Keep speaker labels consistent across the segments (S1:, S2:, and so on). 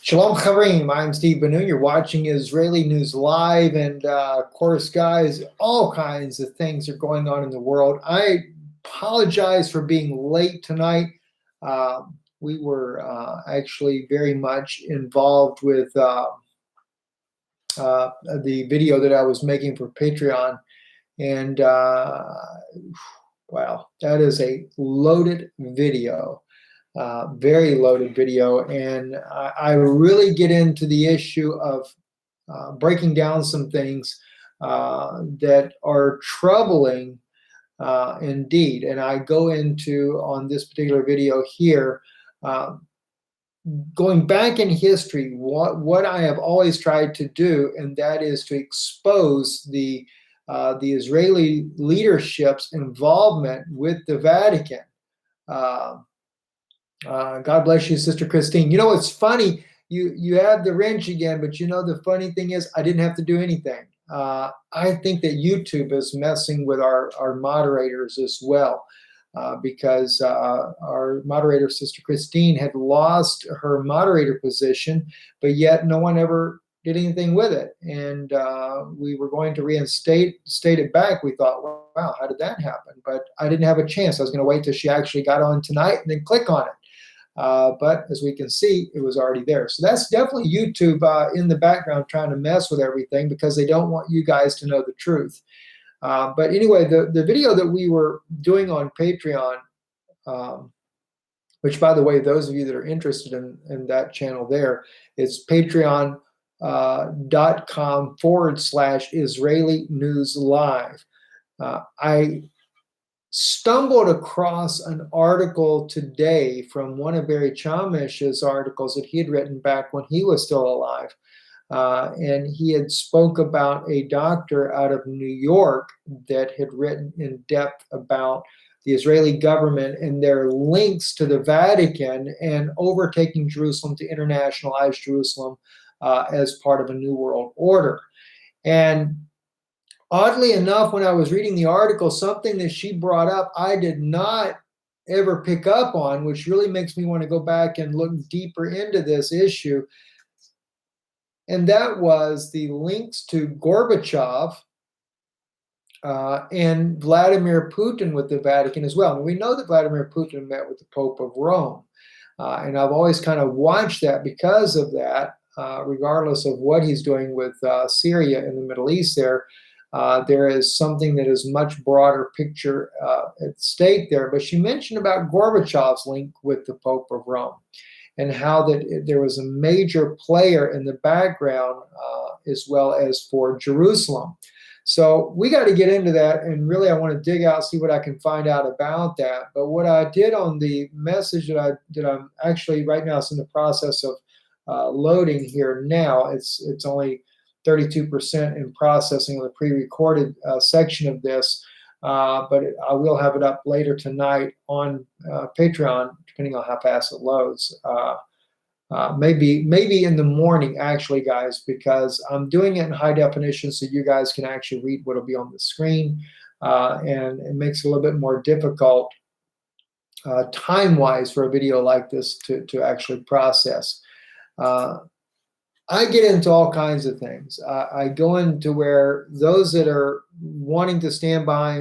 S1: Shalom Charim, I'm Steve Banu. You're watching Israeli News Live, and of course, guys, all kinds of things are going on in the world. I apologize for being late tonight. We were actually very much involved with the video that I was making for Patreon, and wow, that is a loaded video. Very loaded video, and I really get into the issue of breaking down some things that are troubling indeed. And I go into, on this particular video here, going back in history, what I have always tried to do, and that is to expose the Israeli leadership's involvement with the Vatican. God bless you, Sister Christine. You know, it's funny. You have the wrench again, but you know, the funny thing is I didn't have to do anything. I think that YouTube is messing with our moderators as well, because our moderator, Sister Christine, had lost her moderator position, but yet no one ever did anything with it. And we were going to reinstate it back. We thought, wow, how did that happen? But I didn't have a chance. I was going to wait till she actually got on tonight and then click on it. But as we can see, it was already there. So that's definitely YouTube in the background trying to mess with everything because they don't want you guys to know the truth. But anyway, the video that we were doing on Patreon, which, by the way, those of you that are interested in that channel there, it's patreon.com/Israeli News Live. I stumbled across an article today from one of Barry Chamish's articles that he had written back when he was still alive. And he had spoke about a doctor out of New York that had written in depth about the Israeli government and their links to the Vatican and overtaking Jerusalem to internationalize Jerusalem as part of a New World Order. And oddly enough, when I was reading the article, something that she brought up I did not ever pick up on, which really makes me want to go back and look deeper into this issue. And that was the links to Gorbachev and Vladimir Putin with the Vatican as well. And we know that Vladimir Putin met with the Pope of Rome. And I've always kind of watched that because of that, regardless of what he's doing with Syria in the Middle East there. There is something that is much broader picture at stake there. But she mentioned about Gorbachev's link with the Pope of Rome and how that there was a major player in the background as well as for Jerusalem. So we got to get into that, and really I want to dig out, see what I can find out about that. But what I did on the message that I'm actually right now, it's in the process of loading here now. It's only 32% in processing on the pre-recorded section of this, but I will have it up later tonight on Patreon, depending on how fast it loads. Maybe in the morning, actually, guys, because I'm doing it in high definition so you guys can actually read what will be on the screen, and it makes it a little bit more difficult time-wise for a video like this to actually process. I get into all kinds of things. I go into where those that are wanting to stand by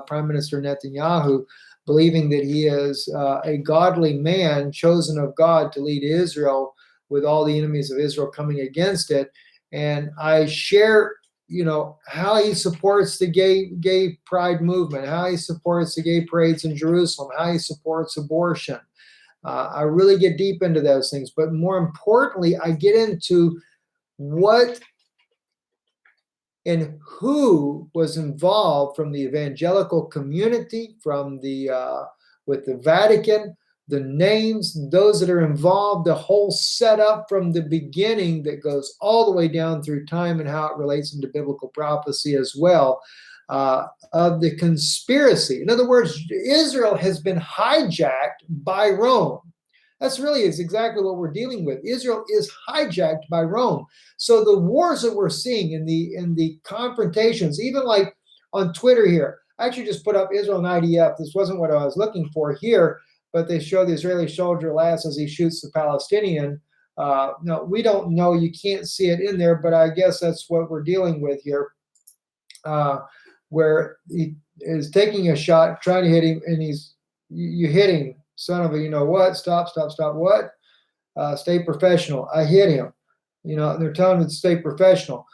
S1: Prime Minister Netanyahu, believing that he is a godly man chosen of God to lead Israel with all the enemies of Israel coming against it. And I share, you know, how he supports the gay pride movement, how he supports the gay parades in Jerusalem, how he supports abortion. I really get deep into those things, but more importantly, I get into what and who was involved from the evangelical community, from the with the Vatican, the names, those that are involved, the whole setup from the beginning that goes all the way down through time and how it relates into biblical prophecy as well. Of the conspiracy. In other words, Israel has been hijacked by Rome. That's really is exactly what we're dealing with. Israel is hijacked by Rome. So the wars that we're seeing in the confrontations, even like on Twitter here, I actually just put up Israel and IDF. This wasn't what I was looking for here, but they show the Israeli soldier last as he shoots the Palestinian No, we don't know. You can't see it in there, but I guess that's what we're dealing with here, where he is taking a shot, trying to hit him, and you hit him, son of a, you know what? Stop, stop, stop. What? Stay professional. I hit him. They're telling him to stay professional.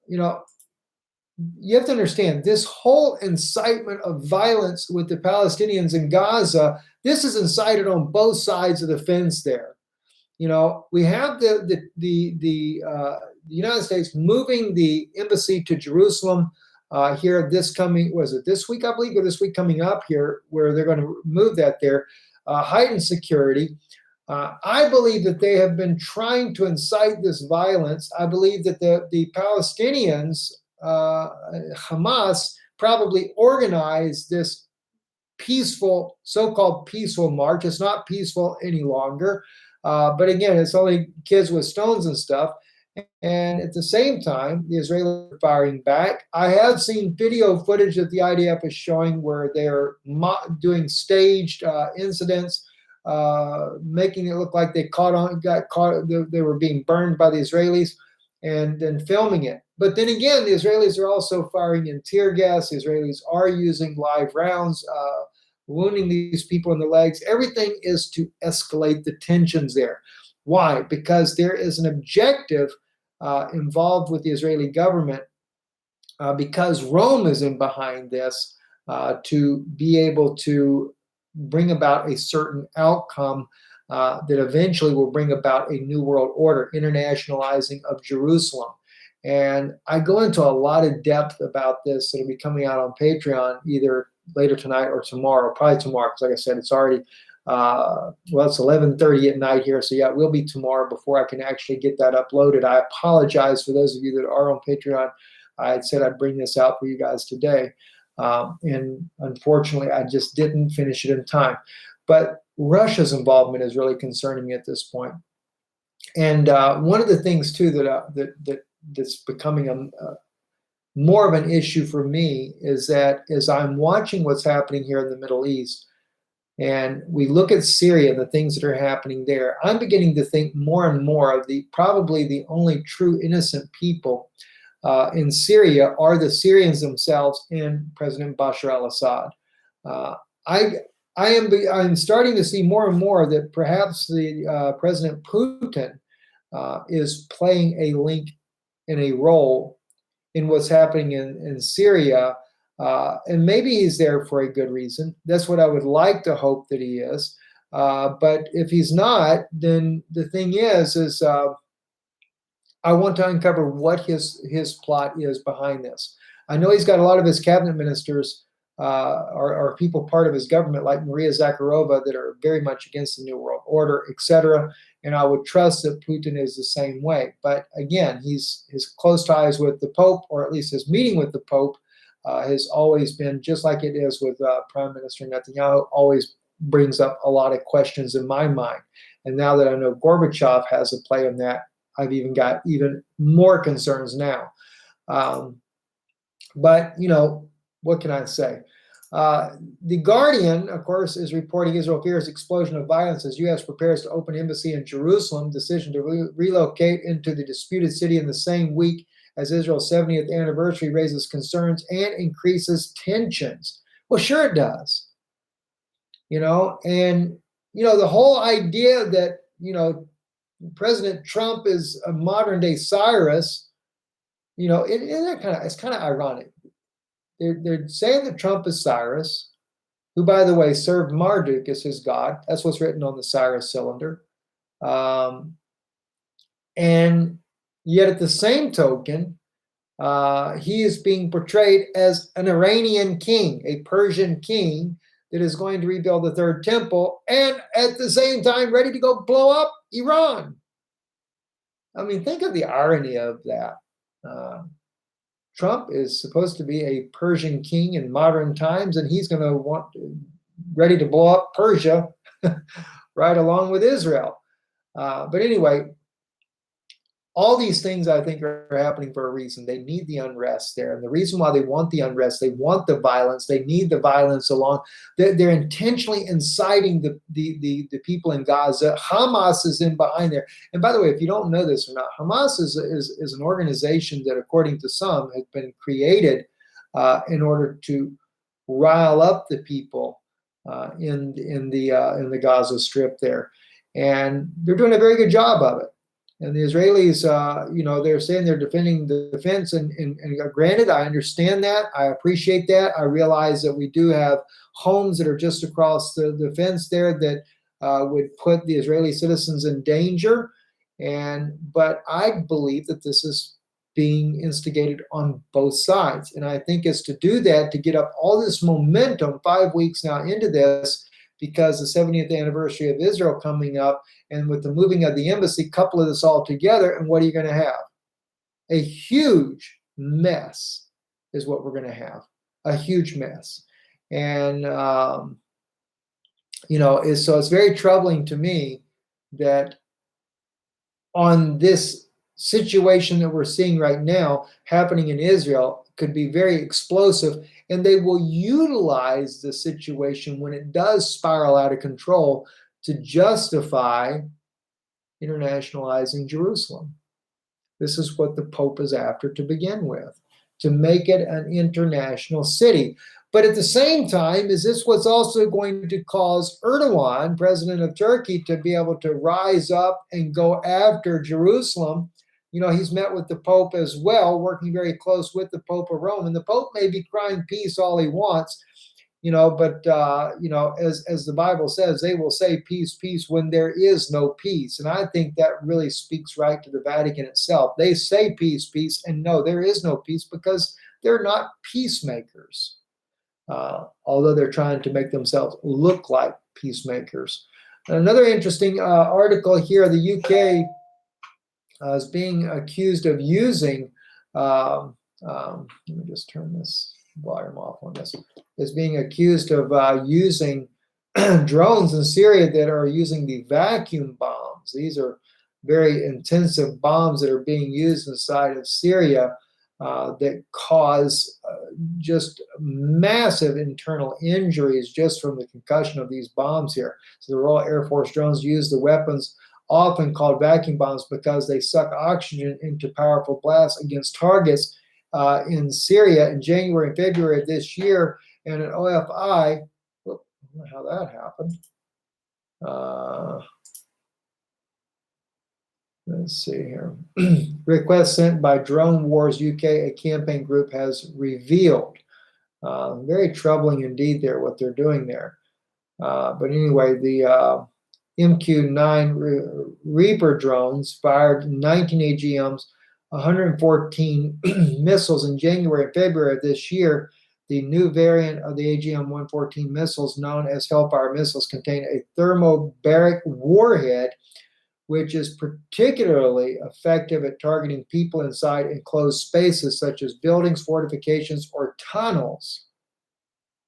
S1: You have to understand this whole incitement of violence with the Palestinians in Gaza. This is incited on both sides of the fence there. We have the United States moving the embassy to Jerusalem here this week, I believe, or this week coming up here, where they're going to move that there, heightened security. I believe that they have been trying to incite this violence. I believe that the Palestinians, Hamas, probably organized this so-called peaceful march. It's not peaceful any longer. But again, it's only kids with stones and stuff. And at the same time, the Israelis are firing back. I have seen video footage that the IDF is showing where they're doing staged incidents, making it look like they got caught, they were being burned by the Israelis, and then filming it. But then again, the Israelis are also firing in tear gas. The Israelis are using live rounds, wounding these people in the legs. Everything is to escalate the tensions there. Why? Because there is an objective involved with the Israeli government, because Rome is in behind this, to be able to bring about a certain outcome that eventually will bring about a new world order, internationalizing of Jerusalem. And I go into a lot of depth about this. It'll be coming out on Patreon either later tonight or tomorrow, probably tomorrow, because like I said, it's already, it's 11:30 at night here. So yeah, it will be tomorrow before I can actually get that uploaded. I apologize for those of you that are on Patreon. I had said I'd bring this out for you guys today. And unfortunately, I just didn't finish it in time. But Russia's involvement is really concerning me at this point. And one of the things, too, that's becoming more of an issue for me is that as I'm watching what's happening here in the Middle East, and we look at Syria and the things that are happening there, I'm beginning to think more and more of probably the only true innocent people in Syria are the Syrians themselves and President Bashar al-Assad. I'm starting to see more and more that perhaps the President Putin is playing a link and a role in what's happening in Syria, and maybe he's there for a good reason. That's what I would like to hope that he is. But if he's not, then the thing is I want to uncover what his plot is behind this. I know he's got a lot of his cabinet ministers or people part of his government, like Maria Zakharova, that are very much against the New World Order, etc. And I would trust that Putin is the same way. But again, his close ties with the Pope, or at least his meeting with the Pope, has always been, just like it is with Prime Minister Netanyahu, always brings up a lot of questions in my mind. And now that I know Gorbachev has a play in that, I've even got even more concerns now. But, what can I say? The Guardian, of course, is reporting Israel fears explosion of violence as U.S. prepares to open embassy in Jerusalem. Decision to relocate into the disputed city in the same week as Israel's 70th anniversary raises concerns and increases tensions. Well, sure it does. And, the whole idea that, President Trump is a modern day Cyrus, it's kind of ironic. They're saying that Trump is Cyrus, who, by the way, served Marduk as his god. That's what's written on the Cyrus cylinder. And yet at the same token, he is being portrayed as an Iranian king, a Persian king that is going to rebuild the third temple, and at the same time ready to go blow up Iran. I mean, think of the irony of that. Trump is supposed to be a Persian king in modern times, and he's going to ready to blow up Persia right along with Israel. But anyway, all these things I think are happening for a reason. They need the unrest there. And the reason why they want the unrest, they want the violence, they need the violence along. They're intentionally inciting the people in Gaza. Hamas is in behind there. And by the way, if you don't know this or not, Hamas is an organization that, according to some, has been created in order to rile up the people in the Gaza Strip there. And they're doing a very good job of it. And the Israelis, they're saying they're defending the defense. And granted, I understand that. I appreciate that. I realize that we do have homes that are just across the fence there that would put the Israeli citizens in danger. But I believe that this is being instigated on both sides. And I think it's to do that, to get up all this momentum 5 weeks now into this, because the 70th anniversary of Israel coming up, and with the moving of the embassy, couple of this all together, and what are you going to have? A huge mess is what we're going to have. A huge mess. And, so it's very troubling to me that on this situation that we're seeing right now happening in Israel could be very explosive, and they will utilize the situation when it does spiral out of control to justify internationalizing Jerusalem. This is what the Pope is after to begin with, to make it an international city. But at the same time, is this what's also going to cause Erdogan, president of Turkey, to be able to rise up and go after Jerusalem? He's met with the Pope as well, working very close with the Pope of Rome. And the Pope may be crying peace all he wants, but as the Bible says, they will say peace, peace when there is no peace. And I think that really speaks right to the Vatican itself. They say peace, peace, and no, there is no peace because they're not peacemakers, although they're trying to make themselves look like peacemakers. Another interesting article here, the UK is being accused of using, let me just turn this volume off on this, is being accused of using drones in Syria that are using the vacuum bombs. These are very intensive bombs that are being used inside of Syria that cause just massive internal injuries just from the concussion of these bombs here. So the Royal Air Force drones use the weapons often called vacuum bombs because they suck oxygen into powerful blasts against targets in Syria in January and February of this year. And an OFI, I don't know how that happened. Let's see here. Request sent by Drone Wars UK, a campaign group has revealed. Very troubling indeed there, what they're doing there. But anyway, the MQ-9 Reaper drones fired 19 AGMs, 114 missiles in January and February of this year. The new variant of the AGM-114 missiles, known as Hellfire missiles, contain a thermobaric warhead, which is particularly effective at targeting people inside enclosed spaces such as buildings, fortifications, or tunnels,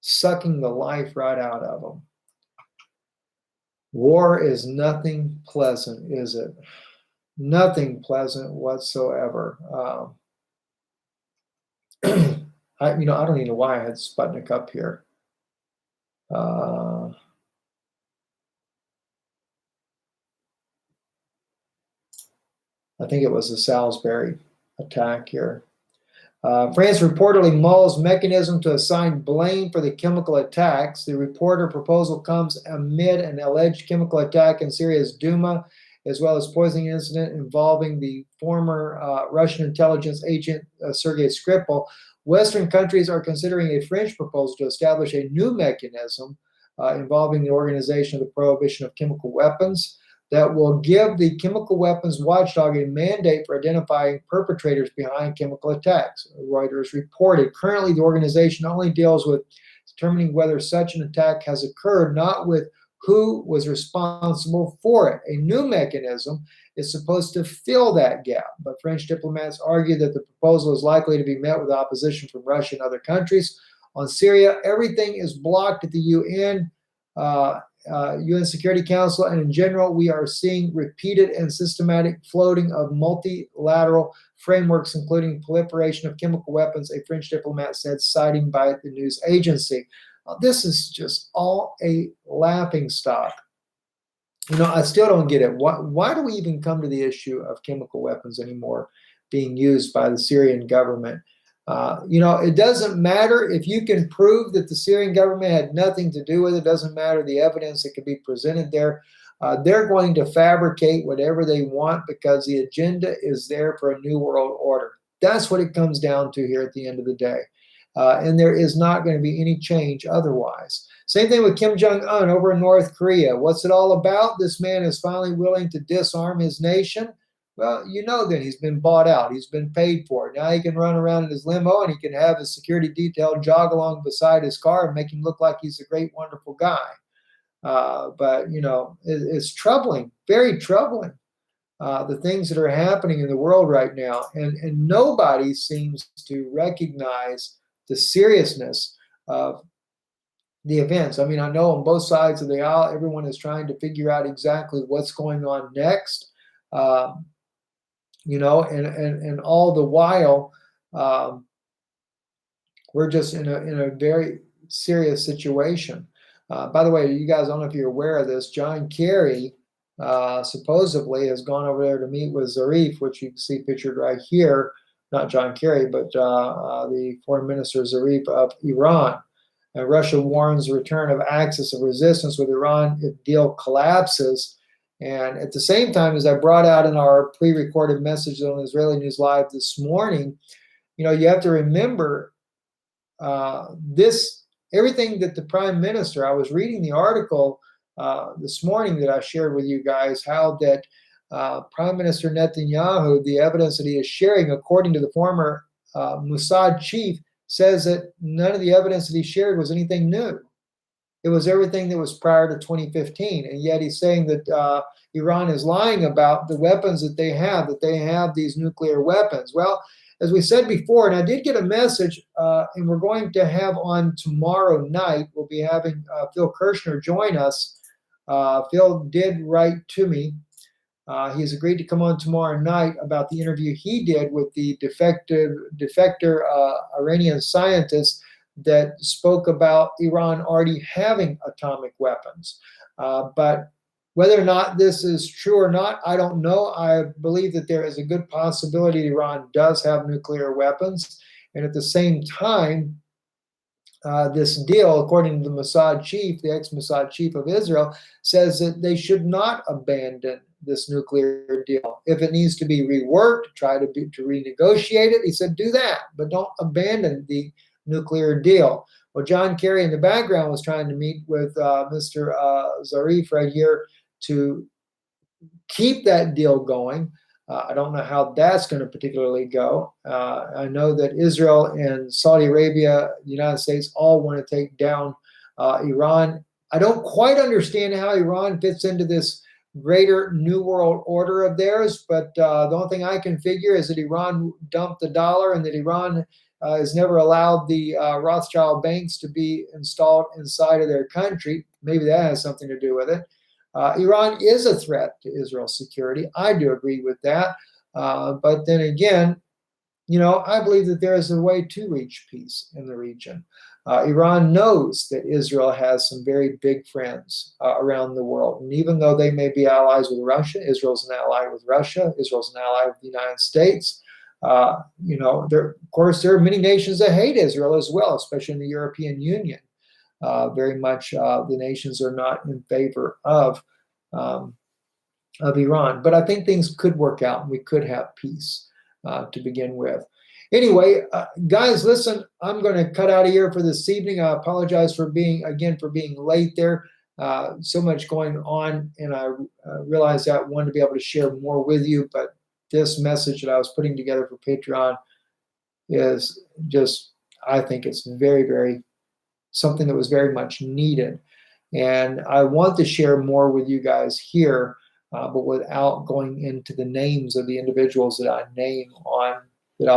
S1: sucking the life right out of them. War is nothing pleasant, is it? Nothing pleasant whatsoever. I don't even know why I had Sputnik up here. I think it was the Salisbury attack here. France reportedly mulls mechanism to assign blame for the chemical attacks. The reporter proposal comes amid an alleged chemical attack in Syria's Duma, as well as poisoning incident involving the former Russian intelligence agent Sergei Skripal. Western countries are considering a French proposal to establish a new mechanism involving the organization of the prohibition of chemical weapons that will give the chemical weapons watchdog a mandate for identifying perpetrators behind chemical attacks, Reuters reported. Currently, the organization only deals with determining whether such an attack has occurred, not with who was responsible for it. A new mechanism is supposed to fill that gap, but French diplomats argue that the proposal is likely to be met with opposition from Russia and other countries. On Syria, everything is blocked at the UN. UN Security Council, and in general, we are seeing repeated and systematic floating of multilateral frameworks, including proliferation of chemical weapons, a French diplomat said, citing by the news agency. This is just all a laughingstock. I still don't get it. Why do we even come to the issue of chemical weapons anymore being used by the Syrian government? It doesn't matter if you can prove that the Syrian government had nothing to do with it. It doesn't matter the evidence that could be presented there. They're going to fabricate whatever they want because the agenda is there for a new world order. That's what it comes down to here at the end of the day. And there is not going to be any change otherwise. Same thing with Kim Jong-un over in North Korea. What's it all about? This man is finally willing to disarm his nation. Well, then he's been bought out. He's been paid for it. Now he can run around in his limo and he can have his security detail jog along beside his car and make him look like he's a great, wonderful guy. But it's troubling, very troubling, the things that are happening in the world right now. And nobody seems to recognize the seriousness of the events. I mean, I know on both sides of the aisle, everyone is trying to figure out exactly what's going on next. And all the while, we're just in a very serious situation. By the way, you guys, I don't know if you're aware of this, John Kerry supposedly has gone over there to meet with Zarif, which you can see pictured right here. Not John Kerry, but the foreign minister Zarif of Iran. And Russia warns the return of axis of resistance with Iran if deal collapses. And at the same time, as I brought out in our pre-recorded message on Israeli News Live this morning, you have to remember everything that the prime minister, I was reading the article this morning that I shared with you guys, how that Prime Minister Netanyahu, the evidence that he is sharing, according to the former Mossad chief, says that none of the evidence that he shared was anything new. It was everything that was prior to 2015. And yet he's saying that Iran is lying about the weapons that they have these nuclear weapons. Well, as we said before, and I did get a message, and we're going to have on tomorrow night, we'll be having Phil Kirshner join us. Phil did write to me. He's agreed to come on tomorrow night about the interview he did with the defector Iranian scientist that spoke about Iran already having atomic weapons. But whether or not this is true or not, I don't know. I believe that there is a good possibility Iran does have nuclear weapons. And at the same time, this deal, according to the Mossad chief, the ex-Mossad chief of Israel, says that they should not abandon this nuclear deal. If it needs to be reworked, try to renegotiate it, he said, do that, but don't abandon the nuclear deal. Well, John Kerry in the background was trying to meet with Mr. Zarif right here to keep that deal going. I don't know how that's going to particularly go. I know that Israel and Saudi Arabia, the United States, all want to take down Iran. I don't quite understand how Iran fits into this greater new world order of theirs, but the only thing I can figure is that Iran dumped the dollar and that Iran has never allowed the Rothschild banks to be installed inside of their country. Maybe that has something to do with it. Iran is a threat to Israel's security. I do agree with that. But then again, I believe that there is a way to reach peace in the region. Iran knows that Israel has some very big friends around the world. And even though they may be allies with Russia, Israel's an ally with Russia, Israel's an ally with the United States. Of course, there are many nations that hate Israel as well, especially in the European Union. Very much the nations are not in favor of Iran. But I think things could work out and we could have peace to begin with. Anyway, guys, listen, I'm going to cut out of here for this evening. I apologize for being late there. So much going on, and I realized that I wanted to be able to share more with you, but this message that I was putting together for Patreon is just, I think it's very, very something that was very much needed. And I want to share more with you guys here, but without going into the names of the individuals that I'll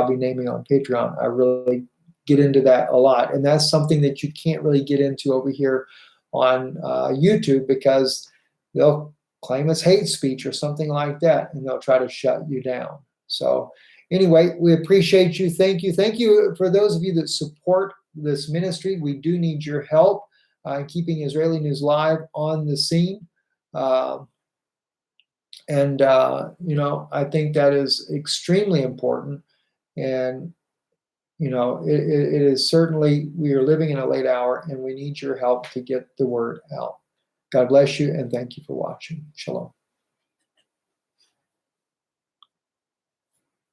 S1: be naming on Patreon. I really get into that a lot. And that's something that you can't really get into over here on YouTube because they'll claim it's hate speech or something like that, and they'll try to shut you down. So anyway, we appreciate you. Thank you. Thank you for those of you that support this ministry. We do need your help in keeping Israeli News Live on the scene. I think that is extremely important. And, it is certainly, we are living in a late hour and we need your help to get the word out. God bless you and thank you for watching. Shalom.